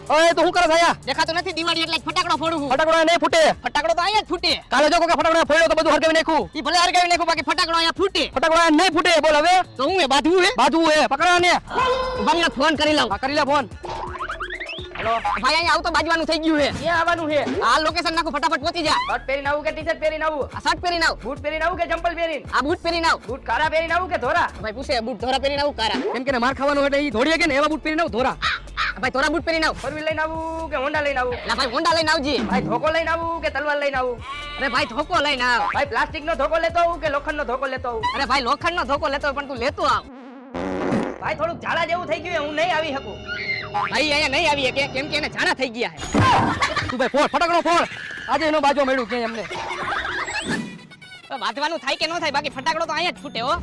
ઓય તો હું કરે આયા? દેખાતો નથી દિવાળી એટલે ફટાકડો ફોડું છું. ફટાકડો નહીં ફૂટે. ફટાકડો તો અહીંયા જ ફૂટે. કાલે જો કે ફટાકડો ફોડ્યો તો બધું હરગાવી નાખ્યું. ઈ ભલે હરગાવી નાખું બાકી ફટાકડો અહીંયા ફૂટે. ફટાકડો નહીં ફૂટે. બોલ હવે તો હું એ બાંધવું હે? બાજુ હે પકડો ને. બંને ફોન કરી લઉં. કરી લે ફોન. હેલો ભાઈ અહીંયા આવું તો બાજવાનું થઈ ગયું હે. ક્યાં આવવાનું છે? આ લોકેશન નાખો ફટાફટ પહોંચી જા. શર્ટ પહેરીને આવું કે ટી-શર્ટ પહેરીને આવું? આ શર્ટ પહેરીને આવ. બૂટ પહેરીને આવું કે ચંપલ પહેરીને? આ બૂટ પહેરીને આવ. બૂટ કાળા પહેરીને આવું કે ધોરા? ભાઈ પૂછે બૂટ ધોરા પહેરીને આવું કારા. કેમ કે માર ખાવાનું એટલે ઈ ધોડીએ કે ને એવા બૂટ પહેરીને આવ ધોરા. ભાઈ ધોરા બૂટ પહેરીને આવ. ફોર વ્હીલ લઈને આવું કે હોન્ડા લઈને આવું? ના ભાઈ હોન્ડા લઈને આવજે. ભાઈ ધોકો લઈને આવું કે તલવાર લઈને આવું? અરે ભાઈ ધોકો લઈને આવ. ભાઈ પ્લાસ્ટિકનો ધોકો લેતો આવું કે લોખંડનો ધોકો લેતો આવું? અરે ભાઈ લોખંડનો ધોકો લેતો હોય પણ તું લેતો આવ. ભાઈ થોડુંક ઝાડા જેવું થઈ ગયું, હું નહીં આવી શકું. ભાઈ અહીંયા નહીં આવીએ કે કેમ કે એને જાણા થઈ ગયા હે. તું ભાઈ ફોડ ફટાકડો ફોડ. આજે એનો બાજો મળ્યું કે એમને. બાંધવાનું થાય કે ન થાય બાકી ફટાકડો તો અહીંયા જ ફૂટે હો.